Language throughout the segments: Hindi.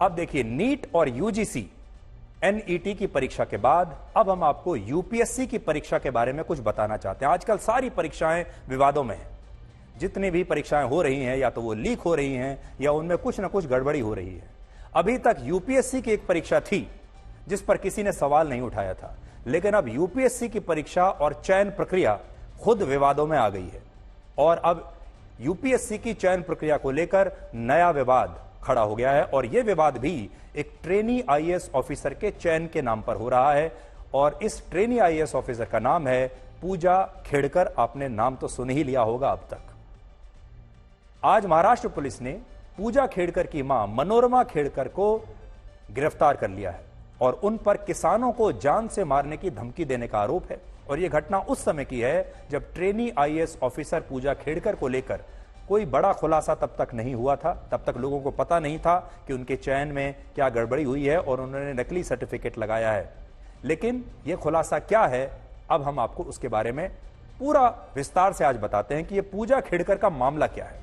अब देखिए, नीट और यूजीसी एनईटी की परीक्षा के बाद अब हम आपको यूपीएससी की परीक्षा के बारे में कुछ बताना चाहते हैं। आजकल सारी परीक्षाएं विवादों में हैं। जितनी भी परीक्षाएं हो रही हैं या तो वो लीक हो रही हैं या उनमें कुछ ना कुछ गड़बड़ी हो रही है। अभी तक यूपीएससी की एक परीक्षा थी जिस पर किसी ने सवाल नहीं उठाया था, लेकिन अब यूपीएससी की परीक्षा और चयन प्रक्रिया खुद विवादों में आ गई है। और अब यूपीएससी की चयन प्रक्रिया को लेकर नया विवाद खड़ा हो गया है, और यह विवाद भी एक ट्रेनी आईएएस ऑफिसर के चयन के नाम पर हो रहा है। और इस ट्रेनी आईएएस ऑफिसर का नाम है पूजा खेड़कर। आपने नाम तो सुन ही लिया होगा अब तक। आज महाराष्ट्र पुलिस ने पूजा खेड़कर की मां मनोरमा खेड़कर को गिरफ्तार कर लिया है और उन पर किसानों को जान से मारने की धमकी देने का आरोप है। और यह घटना उस समय की है जब ट्रेनी आईएएस ऑफिसर पूजा खेड़कर को लेकर कोई बड़ा खुलासा तब तक नहीं हुआ था। तब तक लोगों को पता नहीं था कि उनके चयन में क्या गड़बड़ी हुई है और उन्होंने नकली सर्टिफिकेट लगाया है। लेकिन यह खुलासा क्या है, अब हम आपको उसके बारे में पूरा विस्तार से आज बताते हैं कि यह पूजा खेड़कर का मामला क्या है।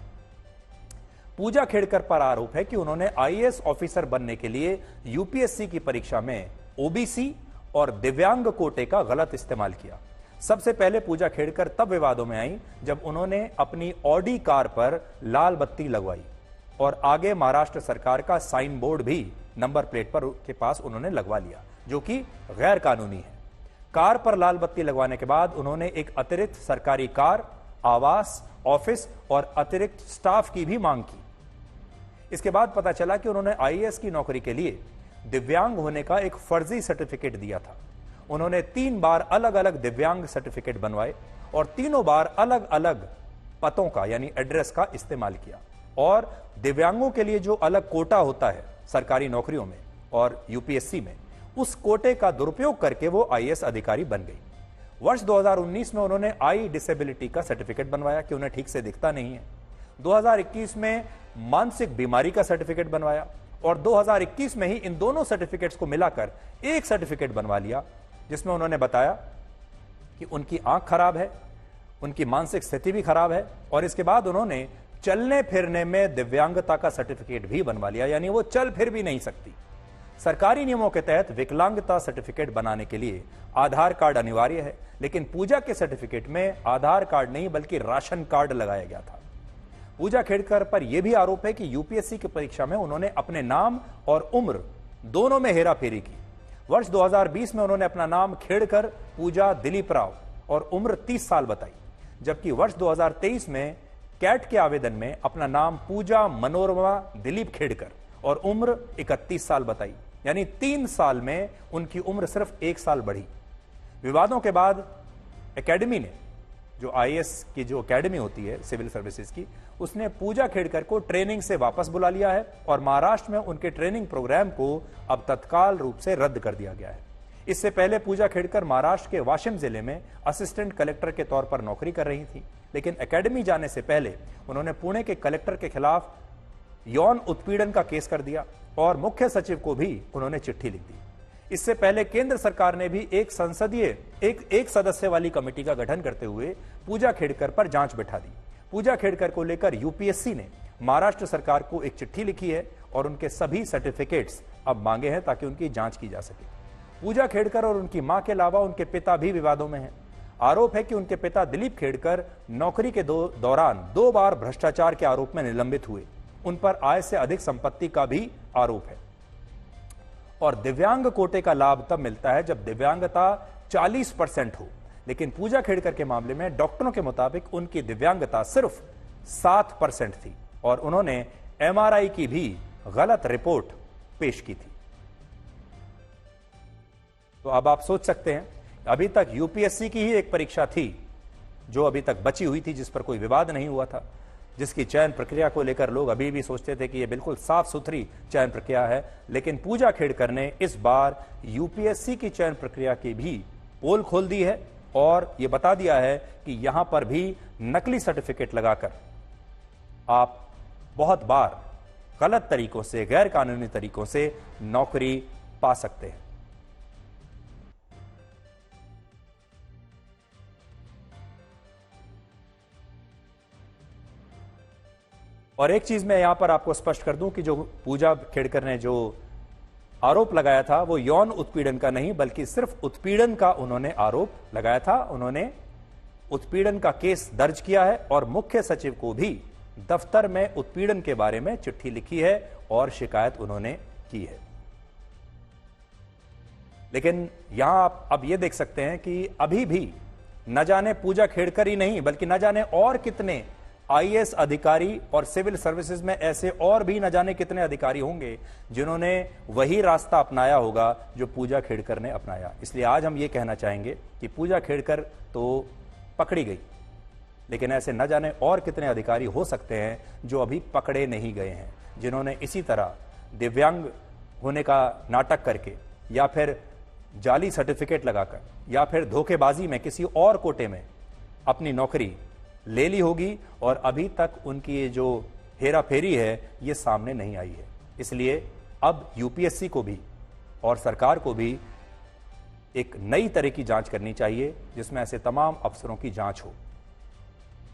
पूजा खेड़कर पर आरोप है कि उन्होंने आईएएस ऑफिसर बनने के लिए यूपीएससी की परीक्षा में ओबीसी और दिव्यांग कोटे का गलत इस्तेमाल किया। सबसे पहले पूजा खेड़कर तब विवादों में आई जब उन्होंने अपनी ऑडी कार पर लाल बत्ती लगवाई और आगे महाराष्ट्र सरकार का साइन बोर्ड भी नंबर प्लेट पर के पास उन्होंने लगवा लिया, जो कि गैर कानूनी है। कार पर लाल बत्ती लगवाने के बाद उन्होंने एक अतिरिक्त सरकारी कार, आवास, ऑफिस और अतिरिक्त स्टाफ की भी मांग की। इसके बाद पता चला कि उन्होंने आईएएस की नौकरी के लिए दिव्यांग होने का एक फर्जी सर्टिफिकेट दिया था। उन्होंने 3 बार अलग अलग दिव्यांग सर्टिफिकेट बनवाए और तीनों बार अलग अलग पतों का यानी एड्रेस का इस्तेमाल किया। और दिव्यांगों के लिए जो अलग कोटा होता है सरकारी नौकरियों में और यूपीएससी में, उस कोटे का दुरुपयोग करके वो आईएएस अधिकारी बन गई। वर्ष 2019 में उन्होंने आई डिसेबिलिटी का सर्टिफिकेट बनवाया कि उन्हें ठीक से दिखता नहीं है। 2021 में मानसिक बीमारी का सर्टिफिकेट बनवाया और 2021 में ही इन दोनों सर्टिफिकेट्स को मिलाकर एक सर्टिफिकेट बनवा लिया, जिसमें उन्होंने बताया कि उनकी आंख खराब है, उनकी मानसिक स्थिति भी खराब है। और इसके बाद उन्होंने चलने फिरने में दिव्यांगता का सर्टिफिकेट भी बनवा लिया, यानी वो चल फिर भी नहीं सकती। सरकारी नियमों के तहत विकलांगता सर्टिफिकेट बनाने के लिए आधार कार्ड अनिवार्य है, लेकिन पूजा के सर्टिफिकेट में आधार कार्ड नहीं बल्कि राशन कार्ड लगाया गया था। पूजा खेड़कर पर यह भी आरोप है कि यूपीएससी की परीक्षा में उन्होंने अपने नाम और उम्र दोनों में हेराफेरी की। वर्ष 2020 में उन्होंने अपना नाम खेड़कर पूजा दिलीप राव और उम्र 30 साल बताई, जबकि वर्ष 2023 में कैट के आवेदन में अपना नाम पूजा मनोरमा दिलीप खेड़कर और उम्र 31 साल बताई, यानी 3 साल में उनकी उम्र सिर्फ 1 साल बढ़ी। विवादों के बाद एकेडमी ने, जो आईएएस की जो एकेडमी होती है सिविल सर्विसेज की, उसने पूजा खेड़कर को ट्रेनिंग से वापस बुला लिया है और महाराष्ट्र में उनके ट्रेनिंग प्रोग्राम को अब तत्काल रूप से रद्द कर दिया गया है। इससे पहले पूजा खेड़कर महाराष्ट्र के वाशिम जिले में असिस्टेंट कलेक्टर के तौर पर नौकरी कर रही थी, लेकिन एकेडमी जाने से पहले उन्होंने पुणे के कलेक्टर के खिलाफ यौन उत्पीड़न का केस कर दिया और मुख्य सचिव को भी उन्होंने चिट्ठी लिख दी। इससे पहले केंद्र सरकार ने भी एक सदस्य वाली कमेटी का गठन करते हुए पूजा खेड़कर पर जांच बैठा दी। पूजा खेड़कर को लेकर यूपीएससी ने महाराष्ट्र सरकार को एक चिट्ठी लिखी है और उनके सभी सर्टिफिकेट्स अब मांगे हैं ताकि उनकी जांच की जा सके। पूजा खेड़कर और उनकी मां के अलावा उनके पिता भी विवादों में हैं। आरोप है कि उनके पिता दिलीप खेड़कर नौकरी के दौरान 2 बार भ्रष्टाचार के आरोप में निलंबित हुए। उन पर आय से अधिक संपत्ति का भी आरोप है। और दिव्यांग कोटे का लाभ तब मिलता है जब दिव्यांगता 40% हो, लेकिन पूजा खेड़कर के मामले में डॉक्टरों के मुताबिक उनकी दिव्यांगता सिर्फ 7% थी और उन्होंने एमआरआई की भी गलत रिपोर्ट पेश की थी। तो अब आप सोच सकते हैं, अभी तक यूपीएससी की ही एक परीक्षा थी जो अभी तक बची हुई थी, जिस पर कोई विवाद नहीं हुआ था, जिसकी चयन प्रक्रिया को लेकर लोग अभी भी सोचते थे कि यह बिल्कुल साफ सुथरी चयन प्रक्रिया है। लेकिन पूजा खेड़कर ने इस बार यूपीएससी की चयन प्रक्रिया की भी पोल खोल दी है और यह बता दिया है कि यहां पर भी नकली सर्टिफिकेट लगाकर आप बहुत बार गलत तरीकों से, गैर कानूनी तरीकों से नौकरी पा सकते हैं। और एक चीज मैं यहां पर आपको स्पष्ट कर दूं कि जो पूजा खेड़कर ने जो आरोप लगाया था वो यौन उत्पीड़न का नहीं बल्कि सिर्फ उत्पीड़न का उन्होंने आरोप लगाया था। उन्होंने उत्पीड़न का केस दर्ज किया है और मुख्य सचिव को भी दफ्तर में उत्पीड़न के बारे में चिट्ठी लिखी है और शिकायत उन्होंने की है। लेकिन यहां आप अब यह देख सकते हैं कि अभी भी न जाने पूजा खेड़कर ही नहीं बल्कि न जाने और कितने आईएएस अधिकारी और सिविल सर्विसेज में ऐसे और भी न जाने कितने अधिकारी होंगे जिन्होंने वही रास्ता अपनाया होगा जो पूजा खेड़कर ने अपनाया। इसलिए आज हम ये कहना चाहेंगे कि पूजा खेड़कर तो पकड़ी गई, लेकिन ऐसे न जाने और कितने अधिकारी हो सकते हैं जो अभी पकड़े नहीं गए हैं, जिन्होंने इसी तरह दिव्यांग होने का नाटक करके या फिर जाली सर्टिफिकेट लगाकर या फिर धोखेबाजी में किसी और कोटे में अपनी नौकरी ले ली होगी और अभी तक उनकी ये जो हेरा फेरी है ये सामने नहीं आई है। इसलिए अब यूपीएससी को भी और सरकार को भी एक नई तरह की जांच करनी चाहिए जिसमें ऐसे तमाम अफसरों की जांच हो।